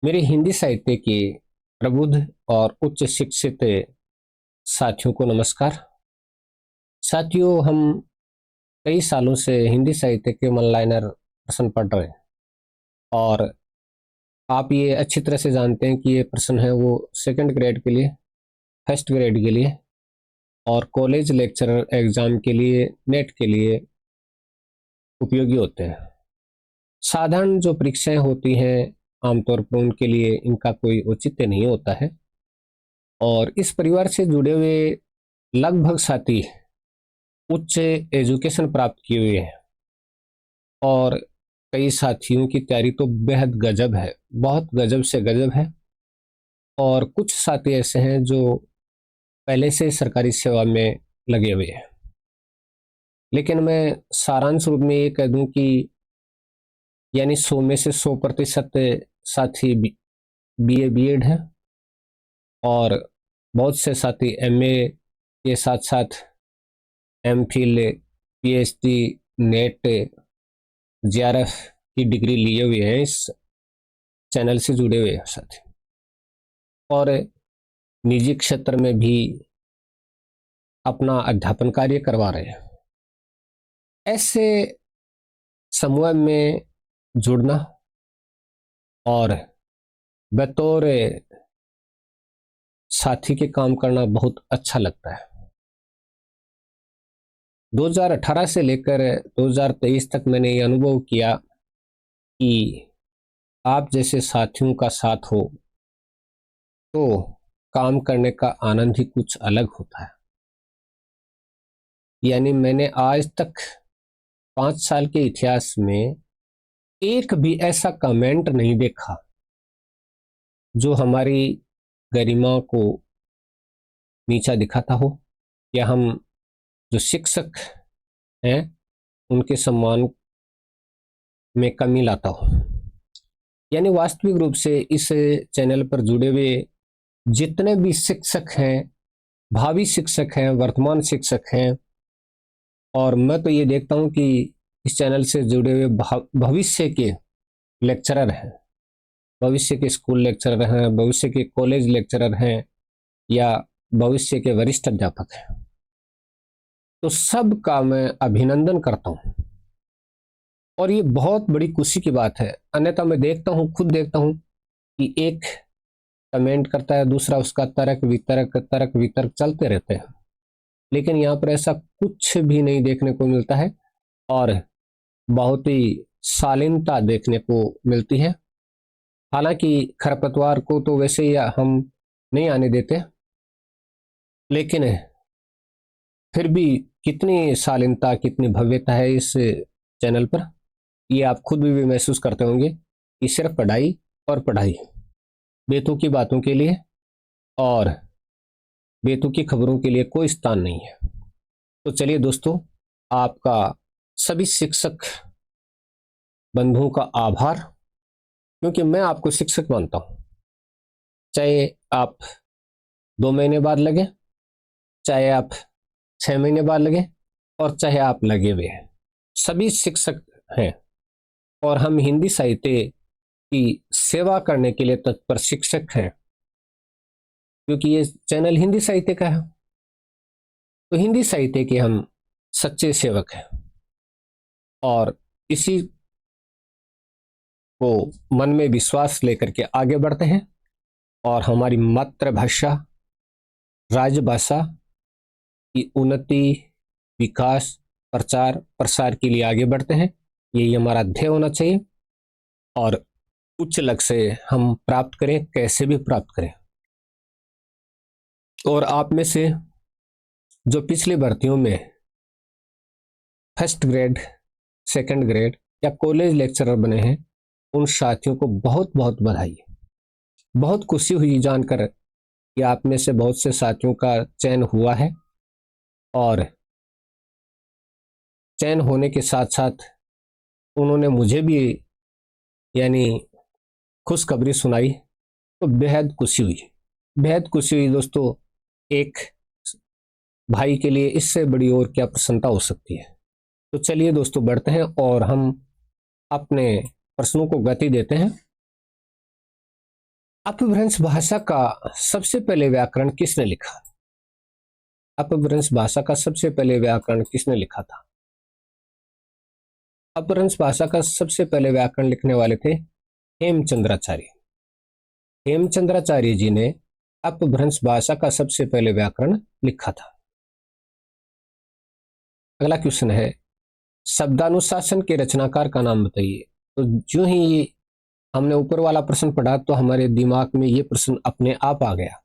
मेरे हिंदी साहित्य के प्रबुद्ध और उच्च शिक्षित साथियों को नमस्कार। साथियों, हम कई सालों से हिंदी साहित्य के वन लाइनर प्रश्न पढ़ रहे हैं और आप ये अच्छी तरह से जानते हैं कि ये प्रश्न है वो सेकंड ग्रेड के लिए, फर्स्ट ग्रेड के लिए और कॉलेज लेक्चरर एग्जाम के लिए, नेट के लिए उपयोगी होते हैं। साधारण जो परीक्षाएं होती हैं आमतौर पर उनके लिए इनका कोई औचित्य नहीं होता है और इस परिवार से जुड़े हुए लगभग साथी उच्च एजुकेशन प्राप्त किए हुए हैं और कई साथियों की तैयारी तो बेहद गजब है, बहुत गजब से गजब है। और कुछ साथी ऐसे हैं जो पहले से सरकारी सेवा में लगे हुए हैं। लेकिन मैं सारांश रूप में ये कह दूं कि यानी 100 में से 100% साथी बीए बीएड है और बहुत से साथी एमए के साथ साथ एमफिल, पीएचडी, नेट, जेआरएफ की डिग्री लिए हुए हैं, इस चैनल से जुड़े हुए हैं साथी। और निजी क्षेत्र में भी अपना अध्यापन कार्य करवा रहे हैं। ऐसे समूह में जुड़ना और बतौर साथी के काम करना बहुत अच्छा लगता है। 2018 से लेकर 2023 तक मैंने ये अनुभव किया कि आप जैसे साथियों का साथ हो तो काम करने का आनंद ही कुछ अलग होता है। यानी मैंने आज तक 5 साल के इतिहास में एक भी ऐसा कमेंट नहीं देखा जो हमारी गरिमा को नीचा दिखाता हो या हम जो शिक्षक हैं उनके सम्मान में कमी लाता हो। यानी वास्तविक रूप से इस चैनल पर जुड़े हुए जितने भी शिक्षक हैं, भावी शिक्षक हैं, वर्तमान शिक्षक हैं, और मैं तो ये देखता हूं कि इस चैनल से जुड़े हुए भविष्य के लेक्चरर हैं, भविष्य के स्कूल लेक्चरर हैं, भविष्य के कॉलेज लेक्चरर हैं या भविष्य के वरिष्ठ अध्यापक हैं, तो सबका मैं अभिनंदन करता हूं और ये बहुत बड़ी खुशी की बात है। अन्यथा मैं देखता हूं, खुद देखता हूं कि एक कमेंट करता है, दूसरा उसका तर्क वितर्क चलते रहते हैं, लेकिन यहाँ पर ऐसा कुछ भी नहीं देखने को मिलता है और बहुत ही शालीनता देखने को मिलती है। हालांकि खरपतवार को तो वैसे ही हम नहीं आने देते, लेकिन फिर भी कितनी शालीनता, कितनी भव्यता है इस चैनल पर, ये आप खुद भी महसूस करते होंगे कि सिर्फ पढ़ाई और पढ़ाई, बेतुकी बातों के लिए और बेतुकी खबरों के लिए कोई स्थान नहीं है। तो चलिए दोस्तों, आपका सभी शिक्षक बंधुओं का आभार, क्योंकि मैं आपको शिक्षक मानता हूं। चाहे आप 2 महीने बाद लगे, चाहे आप 6 महीने बाद लगे और चाहे आप लगे हुए हैं, सभी शिक्षक हैं और हम हिंदी साहित्य की सेवा करने के लिए तत्पर शिक्षक हैं, क्योंकि ये चैनल हिंदी साहित्य का है। तो हिंदी साहित्य के हम सच्चे सेवक हैं और इसी को मन में विश्वास लेकर के आगे बढ़ते हैं और हमारी मातृभाषा, राजभाषा की उन्नति, विकास, प्रचार प्रसार के लिए आगे बढ़ते हैं। यही हमारा ध्येय होना चाहिए और उच्च लक्ष्य हम प्राप्त करें, कैसे भी प्राप्त करें। और आप में से जो पिछली भर्तियों में फर्स्ट ग्रेड, सेकंड ग्रेड या कॉलेज लेक्चरर बने हैं, उन साथियों को बहुत बहुत बधाई। बहुत खुशी हुई जानकर कि आप में से बहुत से साथियों का चयन हुआ है और चयन होने के साथ साथ उन्होंने मुझे भी यानी खुशखबरी सुनाई, तो बेहद खुशी हुई, बेहद खुशी हुई दोस्तों। एक भाई के लिए इससे बड़ी और क्या प्रसन्नता हो सकती है। तो चलिए दोस्तों, बढ़ते हैं और हम अपने प्रश्नों को गति देते हैं। अपभ्रंश भाषा का सबसे पहले व्याकरण किसने लिखा? अपभ्रंश भाषा का सबसे पहले व्याकरण किसने लिखा था? अपभ्रंश भाषा का सबसे पहले व्याकरण लिखने वाले थे हेमचंद्राचार्य। हेमचंद्राचार्य जी ने अपभ्रंश भाषा का सबसे पहले व्याकरण लिखा था। अगला क्वेश्चन है, शब्दानुशासन के रचनाकार का नाम बताइए। तो जो ही हमने ऊपर वाला प्रश्न पढ़ा तो हमारे दिमाग में ये प्रश्न अपने आप आ गया।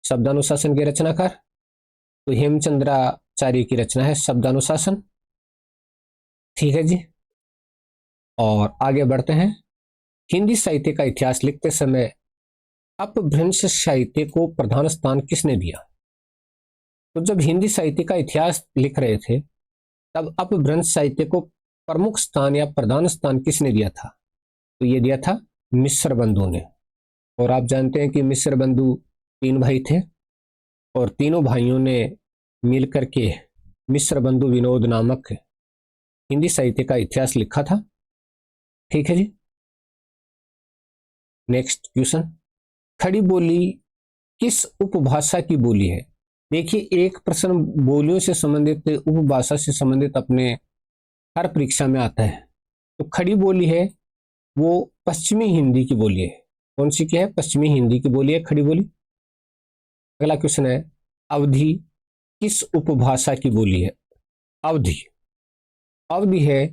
शब्दानुशासन के रचनाकार तो हेमचंद्राचार्य की रचना है शब्दानुशासन। ठीक है जी, और आगे बढ़ते हैं। हिंदी साहित्य का इतिहास लिखते समय अपभ्रंश साहित्य को प्रधान स्थान किसने दिया? तो जब हिंदी साहित्य का इतिहास लिख रहे थे तब अपभ्रंश साहित्य को प्रमुख स्थान या प्रधान स्थान किसने दिया था? तो ये दिया था मिश्र बंधु ने। और आप जानते हैं कि मिश्र बंधु 3 भाई थे और तीनों भाइयों ने मिलकर के मिश्र बंधु विनोद नामक हिंदी साहित्य का इतिहास लिखा था। ठीक है जी, नेक्स्ट क्वेश्चन, खड़ी बोली किस उपभाषा की बोली है? देखिए, एक प्रश्न बोलियों से संबंधित उपभाषा से संबंधित अपने हर परीक्षा में आता है। तो खड़ी बोली है वो पश्चिमी हिंदी की बोली है। कौन सी की है? पश्चिमी हिंदी की बोली है खड़ी बोली। अगला क्वेश्चन है, अवधी किस उपभाषा की बोली है? अवधी अवधी है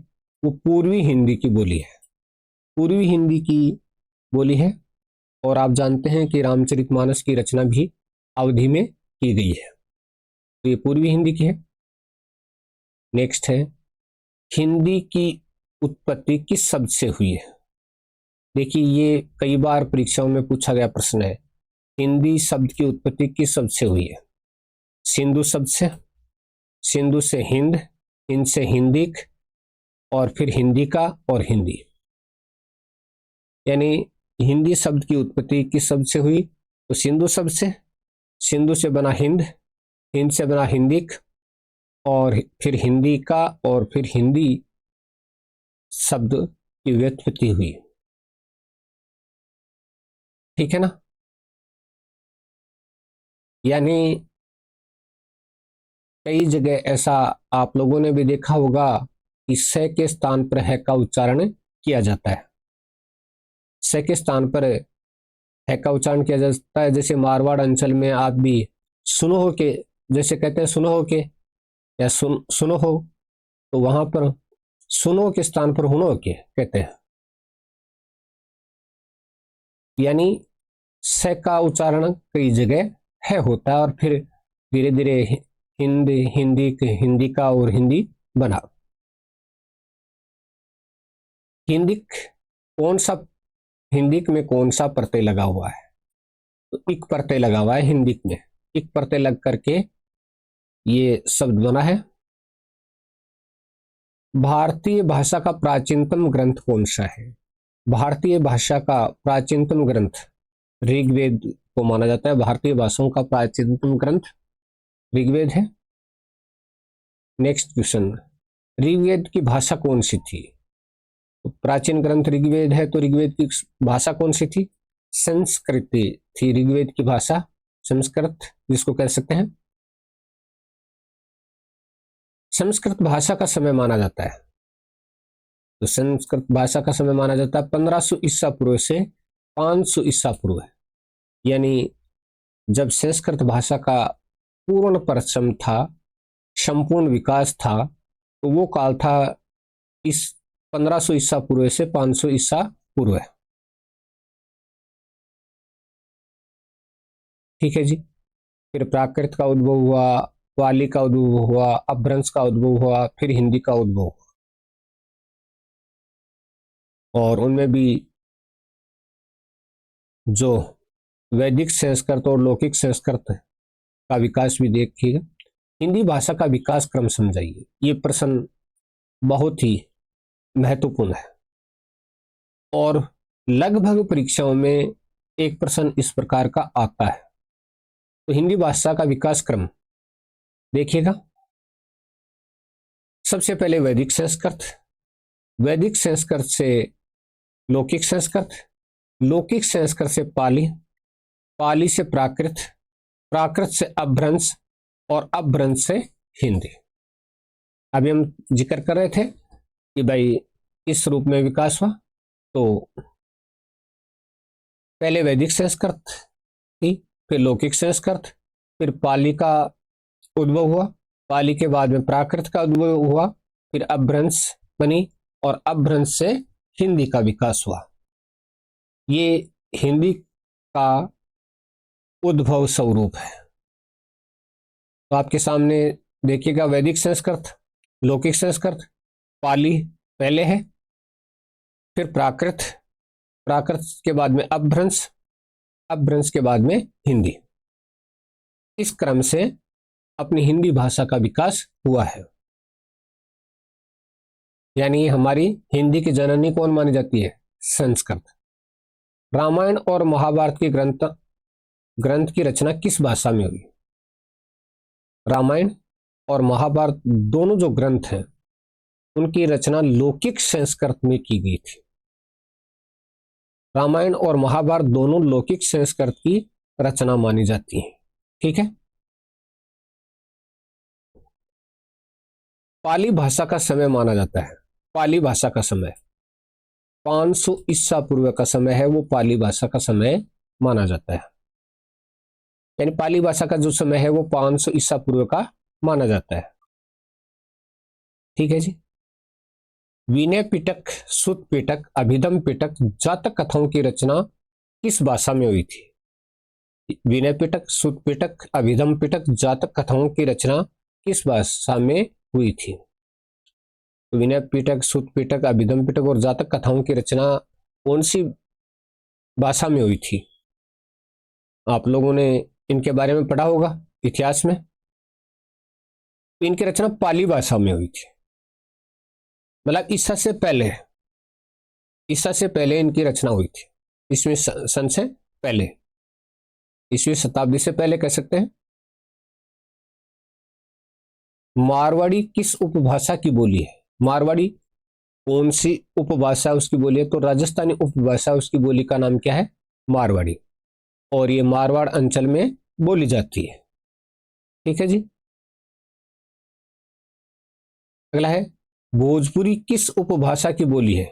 वो पूर्वी हिंदी की बोली है। पूर्वी हिंदी की बोली है और आप जानते हैं कि रामचरितमानस की रचना भी अवधी में की गई है, तो ये पूर्वी हिंदी की है। नेक्स्ट है, हिंदी की उत्पत्ति किस शब्द से हुई है? देखिए, ये कई बार परीक्षाओं में पूछा गया प्रश्न है। हिंदी शब्द की उत्पत्ति किस शब्द से हुई है? सिंधु शब्द से, सिंधु से हिंद, हिंद से हिंदिक और फिर हिंदी का और हिंदी। यानी हिंदी शब्द की उत्पत्ति किस शब्द से हुई? तो सिंधु शब्द से, सिंधु से बना हिंद, हिंद से बना हिंदिक और फिर हिंदी का और फिर हिंदी शब्द की व्युत्पत्ति हुई। ठीक है ना? यानी कई जगह ऐसा आप लोगों ने भी देखा होगा कि से के स्थान पर है का उच्चारण किया जाता है। से के स्थान पर है का उच्चारण किया जाता है। जैसे मारवाड़ अंचल में आप भी सुनो हो के जैसे कहते हैं, सुनो हो के या सुनो हो, तो वहां पर सुनो के स्थान पर हुनो के कहते हैं। यानी से का उच्चारण कई जगह है होता है और फिर धीरे धीरे हिंदी का और हिंदी बना। हिंदिक कौन सा, हिंदिक में कौन सा प्रत्यय लगा हुआ है? तो इक प्रत्यय लगा हुआ है हिंदिक में। इक प्रत्यय लग करके ये शब्द बना है। भारतीय भाषा का प्राचीनतम ग्रंथ कौन सा है? भारतीय भाषा का प्राचीनतम ग्रंथ ऋग्वेद को माना जाता है। भारतीय भाषाओं का प्राचीनतम ग्रंथ ऋग्वेद है। नेक्स्ट क्वेश्चन, ऋग्वेद की भाषा कौन सी थी? तो प्राचीन ग्रंथ ऋग्वेद है, तो ऋग्वेद की भाषा कौन सी थी? संस्कृत थी ऋग्वेद की भाषा, संस्कृत जिसको कह सकते हैं। संस्कृत भाषा का समय माना जाता है, तो संस्कृत भाषा का समय माना जाता है 1500 ईसा पूर्व से 500 ईसा पूर्व। यानी जब संस्कृत भाषा का पूर्ण परिश्रम था, संपूर्ण विकास था, तो वो काल था इस 1500 ईसा पूर्व से 500 ईसा पूर्व। ठीक है जी, फिर प्राकृत का उद्भव हुआ, पाली का उद्भव हुआ, अपभ्रंश का उद्भव हुआ, फिर हिंदी का उद्भव हुआ। और उनमें भी जो वैदिक संस्कृत और लौकिक संस्कृत का विकास भी देखिए। हिंदी भाषा का विकास क्रम समझाइए। ये प्रश्न बहुत ही महत्वपूर्ण है और लगभग परीक्षाओं में एक प्रश्न इस प्रकार का आता है। तो हिंदी भाषा का विकास क्रम देखिएगा। सबसे पहले वैदिक संस्कृत, वैदिक संस्कृत से लौकिक संस्कृत, लौकिक संस्कृत से पाली, पाली से प्राकृत, प्राकृत से अपभ्रंश और अपभ्रंश से हिंदी। अभी हम जिक्र कर रहे थे कि भाई इस रूप में विकास हुआ। तो पहले वैदिक संस्कृत थी, फिर लौकिक संस्कृत, फिर पाली का उद्भव हुआ, पाली के बाद में प्राकृत का उद्भव हुआ, फिर अपभ्रंश बनी और अपभ्रंश से हिंदी का विकास हुआ। ये हिंदी का उद्भव स्वरूप है। तो आपके सामने देखिएगा, वैदिक संस्कृत, लौकिक संस्कृत, पाली पहले है, फिर प्राकृत, प्राकृत के बाद में अपभ्रंश, अपभ्रंश के बाद में हिंदी। इस क्रम से अपनी हिंदी भाषा का विकास हुआ है। यानी हमारी हिंदी की जननी कौन मानी जाती है? संस्कृत। रामायण और महाभारत के ग्रंथ की रचना किस भाषा में हुई? रामायण और महाभारत दोनों जो ग्रंथ हैं उनकी रचना लौकिक संस्कृत में की गई थी। रामायण और महाभारत दोनों लौकिक संस्कृत की रचना मानी जाती है। ठीक है। पाली भाषा का समय माना जाता है, पाली भाषा का समय 500 ईसा पूर्व का समय है, वो पाली भाषा का समय माना जाता है। यानी पाली भाषा का जो समय है वो 500 ईसा पूर्व का माना जाता है। ठीक है जी। विनय पिटक, सुत पिटक, अभिधम पिटक, जातक कथाओं की रचना किस भाषा में हुई थी? विनय पिटक, सुत पिटक, अभिधम पिटक, जातक कथाओं की रचना किस भाषा में हुई थी? विनय पिटक, सुत पिटक, अभिधम पिटक और जातक कथाओं की रचना कौन सी भाषा में हुई थी? आप लोगों ने इनके बारे में पढ़ा होगा इतिहास में। इनकी रचना पाली भाषा में हुई थी, मतलब ईसा से पहले, ईसा से पहले इनकी रचना हुई थी। ईसवीं सन से पहले, ईसवीं शताब्दी से पहले कह सकते हैं। मारवाड़ी किस उपभाषा की बोली है? मारवाड़ी कौन सी उपभाषा उसकी बोली है? तो राजस्थानी उपभाषा उसकी बोली का नाम क्या है? मारवाड़ी। और ये मारवाड़ अंचल में बोली जाती है। ठीक है जी। अगला है, भोजपुरी किस उपभाषा की बोली है?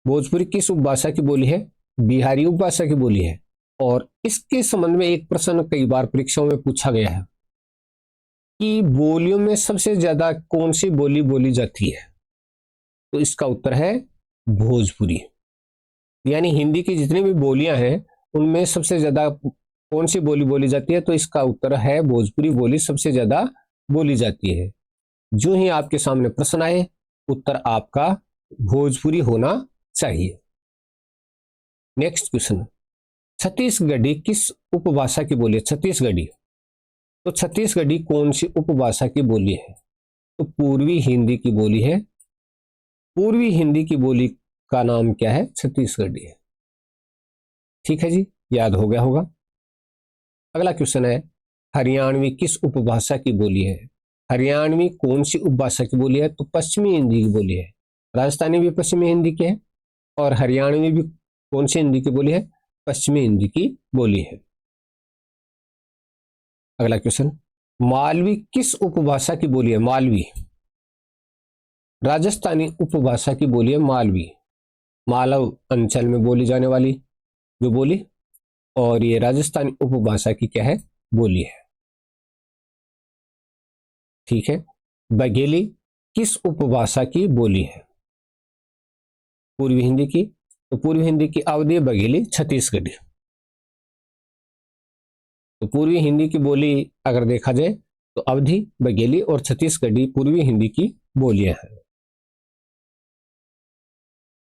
भोजपुरी किस उपभाषा की बोली है? बिहारी उपभाषा की बोली है। और इसके संबंध में एक प्रश्न कई बार परीक्षाओं में पूछा गया है कि बोलियों में सबसे ज्यादा कौन सी बोली बोली जाती है? तो इसका उत्तर है भोजपुरी। यानी हिंदी की जितनी भी बोलियां हैं उनमें सबसे ज्यादा कौन सी बोली बोली जाती है? तो इसका उत्तर है भोजपुरी बोली सबसे ज्यादा बोली जाती है। जो ही आपके सामने प्रश्न आए उत्तर आपका भोजपुरी होना चाहिए। नेक्स्ट क्वेश्चन, छत्तीसगढ़ी किस उपभाषा की बोली है? छत्तीसगढ़ी, तो छत्तीसगढ़ी कौन सी उपभाषा की बोली है? तो पूर्वी हिंदी की बोली है। पूर्वी हिंदी की बोली का नाम क्या है? छत्तीसगढ़ी है। ठीक है जी, याद हो गया होगा। अगला क्वेश्चन है, हरियाणवी किस उपभाषा की बोली है? हरियाणवी कौन सी उपभाषा की बोली है? तो पश्चिमी हिंदी की बोली है। राजस्थानी भी पश्चिमी हिंदी की है और हरियाणवी भी कौन सी हिंदी की बोली है? पश्चिमी हिंदी की बोली है। अगला क्वेश्चन, मालवी किस उपभाषा की बोली है? मालवी राजस्थानी उपभाषा की बोली है। मालवी मालव अंचल में बोली जाने वाली जो बोली, और ये राजस्थानी उपभाषा की क्या है? बोली है। ठीक है। बघेली किस उपभाषा की बोली है? पूर्वी हिंदी की। तो पूर्वी हिंदी की अवधि बघेली छत्तीसगढ़ी। तो पूर्वी हिंदी की बोली अगर देखा जाए तो अवधि, बघेली और छत्तीसगढ़ी पूर्वी हिंदी की बोलियां हैं।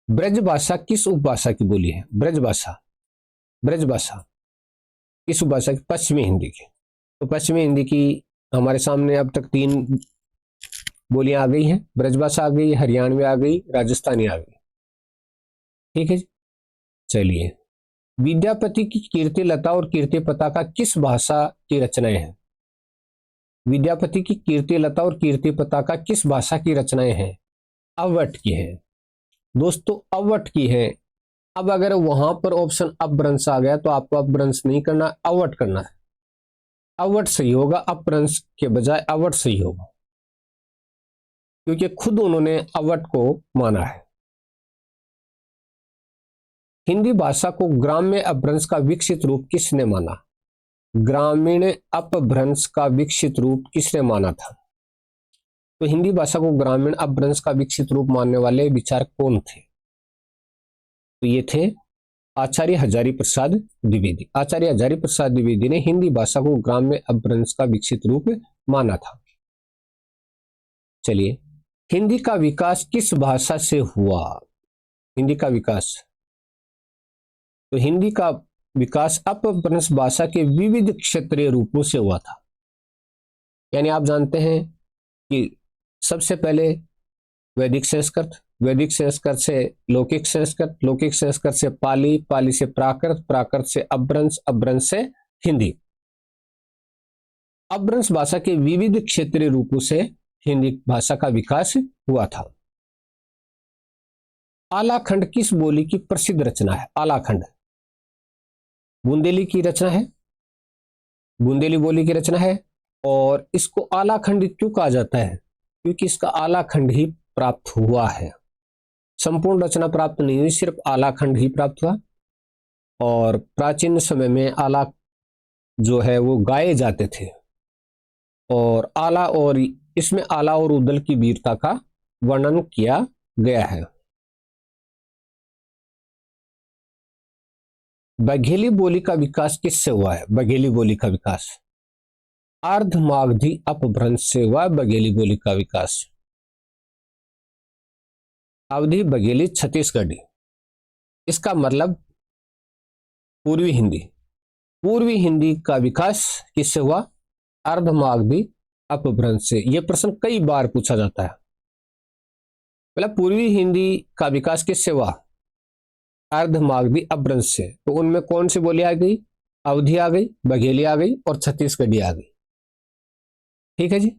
ब्रज भाषा किस उपभाषा की बोली है? ब्रज भाषा, ब्रज भाषा किस उपभाषा की? पश्चिमी हिंदी की। तो पश्चिमी हिंदी की हमारे सामने अब तक 3 बोलियां आ गई हैं। ब्रज भाषा आ गई, हरियाणवी आ गई, राजस्थानी आ गई। ठीक है जी। चलिए, विद्यापति की कीर्ति लता और कीर्ति पताका किस भाषा की रचनाएं हैं? विद्यापति की कीर्ति लता और कीर्ति पताका किस भाषा की रचनाएं हैं? अवट की है दोस्तों, अवट की है। अब अगर वहां पर ऑप्शन अपभ्रंश आ गया तो आपको अपभ्रंश नहीं करना, अवट करना है। अवट सही होगा, अपभ्रंश के बजाय अवट सही होगा, क्योंकि खुद उन्होंने अवट को माना है। हिंदी भाषा को ग्राम्य अपभ्रंश का विकसित रूप किसने माना? ग्रामीण अपभ्रंश का विकसित रूप किसने माना था? तो हिंदी भाषा को ग्रामीण अपभ्रंश का विकसित रूप मानने वाले विचारक कौन थे? तो ये थे आचार्य हजारी प्रसाद द्विवेदी। आचार्य हजारी प्रसाद द्विवेदी ने हिंदी भाषा को ग्राम्य अपभ्रंश का विकसित रूप माना था। चलिए, हिंदी का विकास किस भाषा से हुआ? हिंदी का विकास, तो हिंदी का विकास अपभ्रंश भाषा के विविध क्षेत्रीय रूपों से हुआ था। यानी आप जानते हैं कि सबसे पहले वैदिक संस्कृत, वैदिक संस्कृत से लौकिक संस्कृत, लौकिक संस्कृत से पाली, पाली से प्राकृत, प्राकृत से अपभ्रंश, अपभ्रंश से हिंदी। अपभ्रंश भाषा के विविध क्षेत्रीय रूपों से हिंदी भाषा का विकास हुआ था। आलाखंड किस बोली की प्रसिद्ध रचना है? आलाखंड बुंदेली की रचना है, बुंदेली बोली की रचना है। और इसको आलाखंड क्यों कहा जाता है? क्योंकि इसका आलाखंड ही प्राप्त हुआ है, संपूर्ण रचना प्राप्त नहीं हुई, सिर्फ आलाखंड ही प्राप्त हुआ। और प्राचीन समय में आला जो है वो गाए जाते थे, और आला, और इसमें आला और उदल की वीरता का वर्णन किया गया है। बघेली बोली का विकास किससे हुआ है? बघेली बोली का विकास अर्धमागधी अपभ्रंश से हुआ। बघेली बोली का विकास अवधी बघेली छत्तीसगढ़ी, इसका मतलब पूर्वी हिंदी। पूर्वी हिंदी का विकास किससे हुआ? अर्धमागधी अपभ्रंश से। यह प्रश्न कई बार पूछा जाता है। मतलब पूर्वी हिंदी का विकास किससे हुआ? अर्धमागधी अपभ्रंश से। तो उनमें कौन सी बोली आ गई? अवधी आ गई, बघेली आ गई और छत्तीसगढ़ी आ गई। ठीक है जी।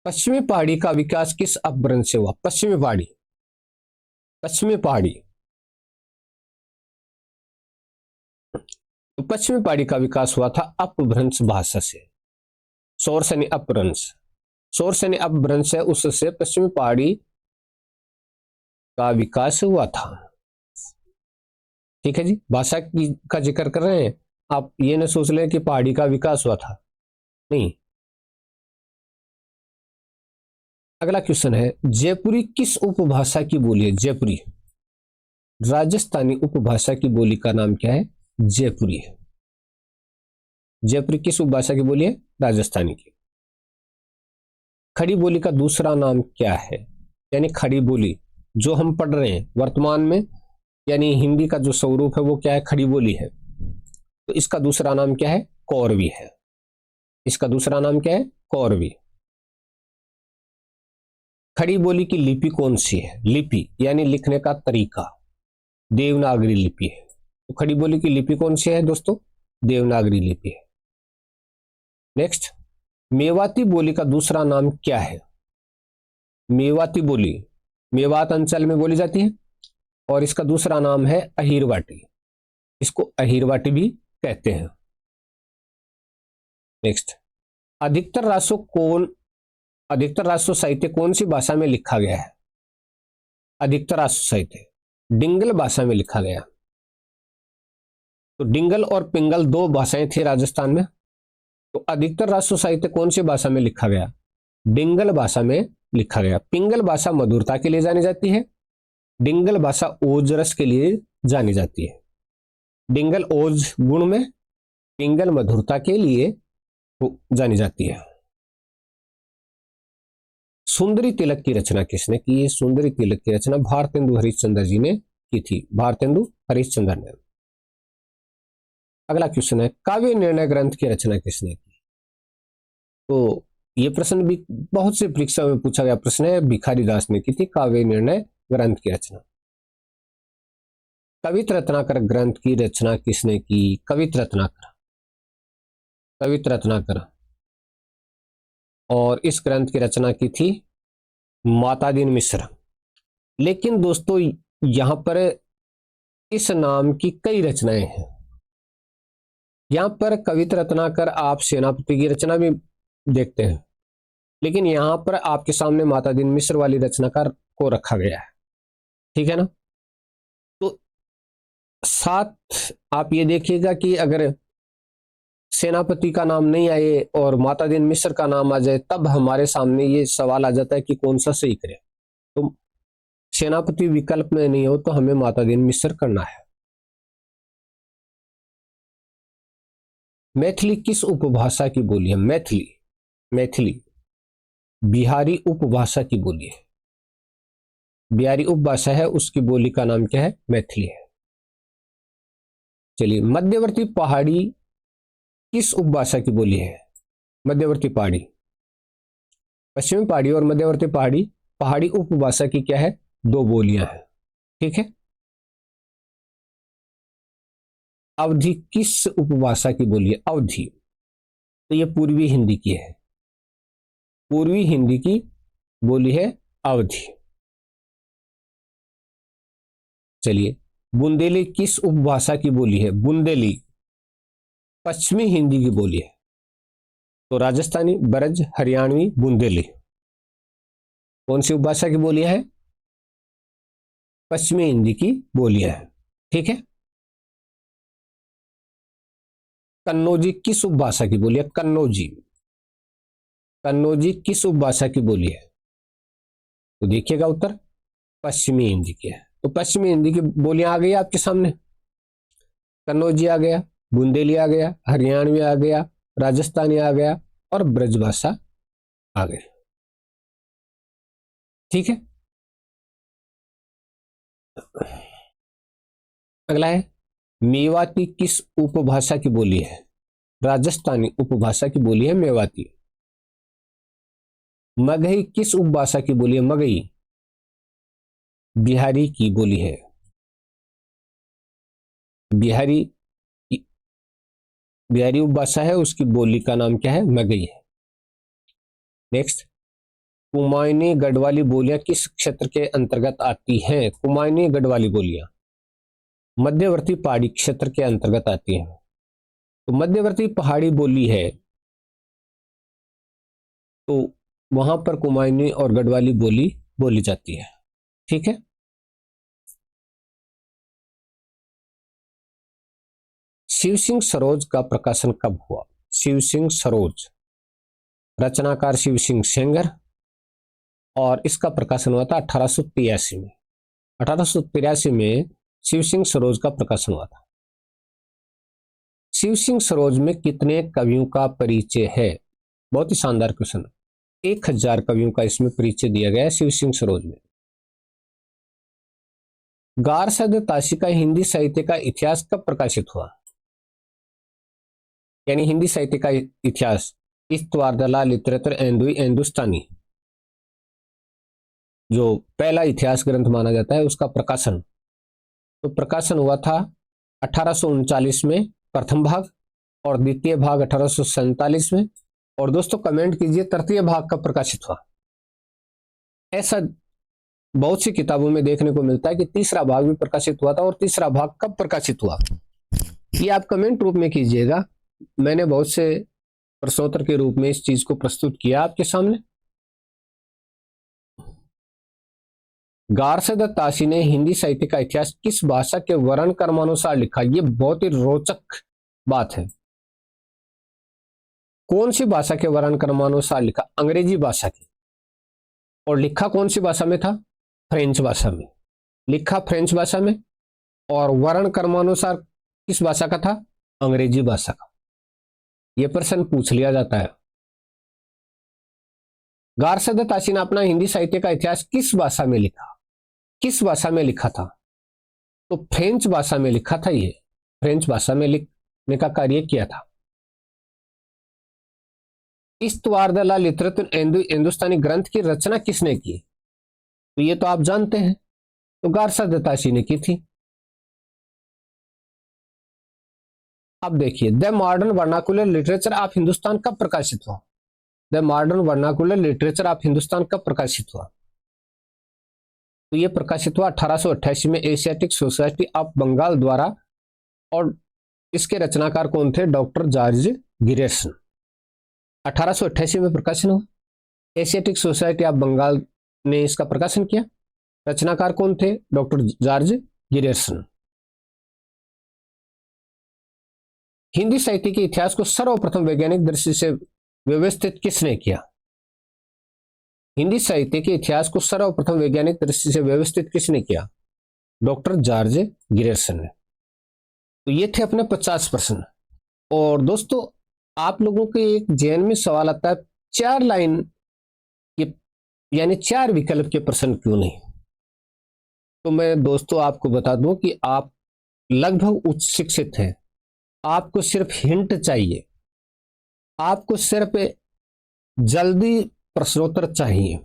पश्चिमी पहाड़ी का विकास किस अपभ्रंश से हुआ? पश्चिमी पहाड़ी, पश्चिमी पहाड़ी, तो पश्चिमी पहाड़ी का विकास हुआ था अपभ्रंश भाषा से। शौरसेनी अपभ्रंश, शौरसेनी अपभ्रंश है, उससे पश्चिमी पहाड़ी का विकास हुआ था। ठीक है जी। भाषा की का जिक्र कर रहे हैं, आप ये न सोच लें कि पहाड़ी का विकास हुआ था, नहीं। अगला क्वेश्चन है, जयपुरी किस उपभाषा की बोली है? जयपुरी राजस्थानी उपभाषा की बोली का नाम क्या है? जयपुरी है। जयपुरी किस उपभाषा की बोली है? राजस्थानी की। खड़ी बोली का दूसरा नाम क्या है? यानी खड़ी बोली जो हम पढ़ रहे हैं वर्तमान में, यानी हिंदी का जो स्वरूप है वो क्या है? खड़ी बोली है। तो इसका दूसरा नाम क्या है? कौरवी है। इसका दूसरा नाम क्या है? कौरवी। खड़ी बोली की लिपि कौन सी है? लिपि यानी लिखने का तरीका देवनागरी लिपि है। तो खड़ी बोली की लिपि कौन सी है दोस्तों? देवनागरी लिपि है। नेक्स्ट, मेवाती बोली का दूसरा नाम क्या है? मेवाती बोली मेवात अंचल में बोली जाती है, और इसका दूसरा नाम है अहीरवाटी। इसको अहीरवाटी भी कहते हैं। नेक्स्ट, अधिकतर रासो साहित्य कौन सी भाषा में लिखा गया है? अधिकतर रासो साहित्य डिंगल भाषा में लिखा गया। तो डिंगल और पिंगल दो भाषाएं थी राजस्थान में। तो अधिकतर रासो साहित्य कौन सी भाषा में लिखा गया? डिंगल भाषा में लिखा गया। पिंगल भाषा मधुरता के लिए जानी जाती है, डिंगल भाषा ओज रस के लिए जानी जाती है। डिंगल ओज गुण में, पिंगल मधुरता के लिए जानी जाती है। सुंदरी तिलक की रचना किसने की? सुंदरी तिलक की रचना भारतेंदु हरिश्चंद्र जी ने की थी। भारतेंदु हरिश्चंद्र ने। अगला क्वेश्चन है, काव्य निर्णय ग्रंथ की रचना किसने की? तो यह प्रश्न भी बहुत से परीक्षा में पूछा गया प्रश्न है। भिखारी दास ने की थी काव्य निर्णय ग्रंथ की रचना। कवित रत्नाकर ग्रंथ की रचना किसने की? कवित रत्नाकर, कवित रत्नाकर। और इस ग्रंथ की रचना की थी मातादीन मिश्र। लेकिन दोस्तों यहां पर इस नाम की कई रचनाएं हैं। यहां पर कविता रत्नाकर आप सेनापति की रचना भी देखते हैं, लेकिन यहां पर आपके सामने माता दीन मिश्र वाली रचनाकार को रखा गया है। ठीक है ना। तो साथ आप ये देखिएगा कि अगर सेनापति का नाम नहीं आए और माता दीन मिश्र का नाम आ जाए, तब हमारे सामने ये सवाल आ जाता है कि कौन सा सही करें। तो सेनापति विकल्प में नहीं हो तो हमें माता दीन मिश्र करना है। मैथिली किस उपभाषा की बोली है? मैथिली बिहारी उपभाषा की बोली है। बिहारी उपभाषा है, उसकी बोली का नाम क्या है? मैथिली है। चलिए, मध्यवर्ती पहाड़ी किस उपभाषा की बोली है? मध्यवर्ती पहाड़ी, पश्चिमी पहाड़ी और मध्यवर्ती पहाड़ी, पहाड़ी उपभाषा की क्या है? दो बोलियां हैं। ठीक है। अवधी किस उपभाषा की बोली है? अवधी, तो ये पूर्वी हिंदी की है। पूर्वी हिंदी की बोली है अवधी। चलिए, बुंदेली किस उपभाषा की बोली है? बुंदेली पश्चिमी हिंदी की बोली है। तो राजस्थानी, ब्रज, हरियाणवी, बुंदेली कौन सी उपभाषा की बोली है? पश्चिमी हिंदी की बोलियां है। ठीक है। कन्नौजी किस उपभाषा की बोली है? कन्नौजी किस उपभाषा की बोली है? तो देखिएगा उत्तर पश्चिमी हिंदी की है। तो पश्चिमी हिंदी की बोलियां आ गई आपके सामने। कन्नौजी आ गया, बुंदेली आ गया, हरियाणवी आ गया, राजस्थानी आ गया और ब्रजभाषा आ गई। ठीक है। अगला है, मेवाती किस उपभाषा की बोली है? राजस्थानी उपभाषा की बोली है मेवाती। मगही किस उपभाषा की बोली है? मगही बिहारी की बोली है। बिहारी उपभाषा है, उसकी बोली का नाम क्या है? मगही है। नेक्स्ट, कुमायूनी गढ़वाली बोलियां किस क्षेत्र के अंतर्गत आती हैं? कुमायूनी गढ़वाली बोलियां मध्यवर्ती पहाड़ी क्षेत्र के अंतर्गत आती हैं। तो मध्यवर्ती पहाड़ी बोली है, तो वहां पर कुमायूनी और गढ़वाली बोली बोली जाती है। ठीक है। शिव सिंह सरोज का प्रकाशन कब हुआ? शिव सिंह सरोज, रचनाकार शिव सिंह सेंगर, और इसका प्रकाशन हुआ था 1883 में। 1883 में शिव सिंह सरोज का प्रकाशन हुआ था। शिव सिंह सरोज में कितने कवियों का परिचय है? बहुत ही शानदार क्वेश्चन। 1000 कवियों का इसमें परिचय दिया गया है शिव सिंह सरोज में। गारसद ताशी का हिंदी साहित्य का इतिहास कब प्रकाशित हुआ? यानी हिंदी साहित्य का इतिहास, इस्तवारदला लिटरेचर एंड हिंदुस्तानी, जो पहला इतिहास ग्रंथ माना जाता है, उसका प्रकाशन, तो प्रकाशन हुआ था 1839 में प्रथम भाग, और द्वितीय भाग 1847 में। और दोस्तों कमेंट कीजिए तृतीय भाग कब प्रकाशित हुआ? ऐसा बहुत सी किताबों में देखने को मिलता है कि तीसरा भाग भी प्रकाशित हुआ था, और तीसरा भाग कब प्रकाशित हुआ, ये आप कमेंट रूप में कीजिएगा। मैंने बहुत से प्रश्नोत्तर के रूप में इस चीज को प्रस्तुत किया आपके सामने। गारसद ताशी ने हिंदी साहित्य का इतिहास किस भाषा के वर्ण क्रमानुसार लिखा? ये बहुत ही रोचक बात है। कौन सी भाषा के वर्ण क्रमानुसार लिखा? अंग्रेजी भाषा की। और लिखा कौन सी भाषा में था? फ्रेंच भाषा में। लिखा फ्रेंच भाषा में, और वर्ण क्रमानुसार किस भाषा का था? अंग्रेजी भाषा का। यह प्रश्न पूछ लिया जाता है। गारसद ताशी ने अपना हिंदी साहित्य का इतिहास किस भाषा में लिखा? किस भाषा में लिखा था? तो फ्रेंच भाषा में लिखा था। ये फ्रेंच भाषा में लिखने का कार्य किया था। इस्तवारदला लिटरेचर एंड हिंदुस्तानी ग्रंथ की रचना किसने की? तो ये तो आप जानते हैं, तो गारसद ताशी ने की थी। अब देखिए, the modern vernacular literature of Hindustan कब प्रकाशित हुआ? The modern vernacular literature of Hindustan कब प्रकाशित हुआ? तो ये प्रकाशित हुआ 1888 में एशियाटिक सोसाइटी ऑफ बंगाल द्वारा, और इसके रचनाकार कौन थे? Doctor George Gierson. 1888 में प्रकाशन हुआ, एशियाटिक सोसाइटी ऑफ बंगाल ने इसका प्रकाशन किया। रचनाकार कौन थे? Doctor George Gierson. हिंदी साहित्य के इतिहास को सर्वप्रथम वैज्ञानिक दृष्टि से व्यवस्थित किसने किया? हिंदी साहित्य के इतिहास को सर्वप्रथम वैज्ञानिक दृष्टि से व्यवस्थित किसने किया? डॉक्टर जॉर्ज गियर्सन ने। तो ये थे अपने 50 प्रश्न। और दोस्तों, आप लोगों के एक जहन में सवाल आता है, 4 लाइन के यानी 4 विकल्प के प्रश्न क्यों नहीं? तो मैं दोस्तों आपको बता दूं कि आप लगभग उच्च शिक्षित हैं, आपको सिर्फ हिंट चाहिए, आपको सिर्फ जल्दी प्रश्नोत्तर चाहिए।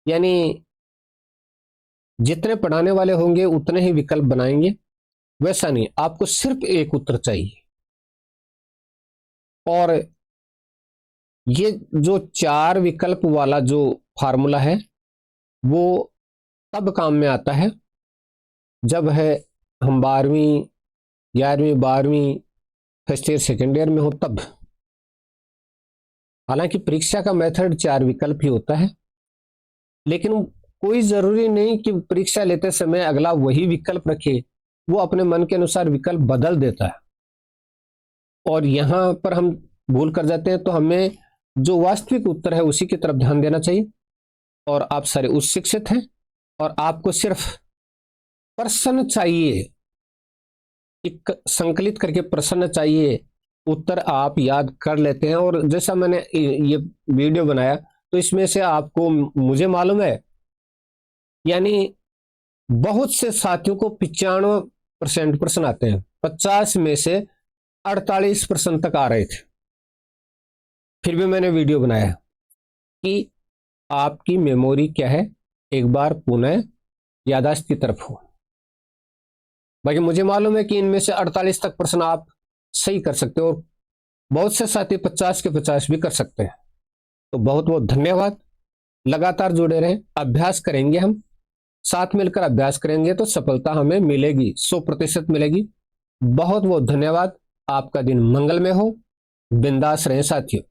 यानी जितने पढ़ाने वाले होंगे उतने ही विकल्प बनाएंगे, वैसा नहीं, आपको सिर्फ एक उत्तर चाहिए। और ये जो 4 विकल्प वाला जो फार्मूला है वो तब काम में आता है जब है हम 12वीं 11वीं 12वीं फर्स्ट ईयर सेकेंड ईयर में हो तब। हालांकि परीक्षा का मेथड 4 विकल्प ही होता है, लेकिन कोई जरूरी नहीं कि परीक्षा लेते समय अगला वही विकल्प रखे, वो अपने मन के अनुसार विकल्प बदल देता है। और यहां पर हम भूल कर जाते हैं, तो हमें जो वास्तविक उत्तर है उसी की तरफ ध्यान देना चाहिए। और आप सारे उच्च शिक्षित हैं और आपको सिर्फ प्रश्न चाहिए, एक संकलित करके प्रश्न चाहिए, उत्तर आप याद कर लेते हैं। और जैसा मैंने ये वीडियो बनाया तो इसमें से आपको, मुझे मालूम है, यानी बहुत से साथियों को 95% प्रश्न आते हैं, 50 में से 48% तक आ रहे थे। फिर भी मैंने वीडियो बनाया कि आपकी मेमोरी क्या है, एक बार पुनः याददाश्त की तरफ हो। बाकी मुझे मालूम है कि इनमें से 48 तक प्रश्न आप सही कर सकते हो और बहुत से साथी 50 के 50 भी कर सकते हैं। तो बहुत बहुत धन्यवाद, लगातार जुड़े रहें, अभ्यास करेंगे, हम साथ मिलकर अभ्यास करेंगे तो सफलता हमें मिलेगी, 100% मिलेगी। बहुत बहुत धन्यवाद, आपका दिन मंगलमय हो, बिंदास रहें साथियों।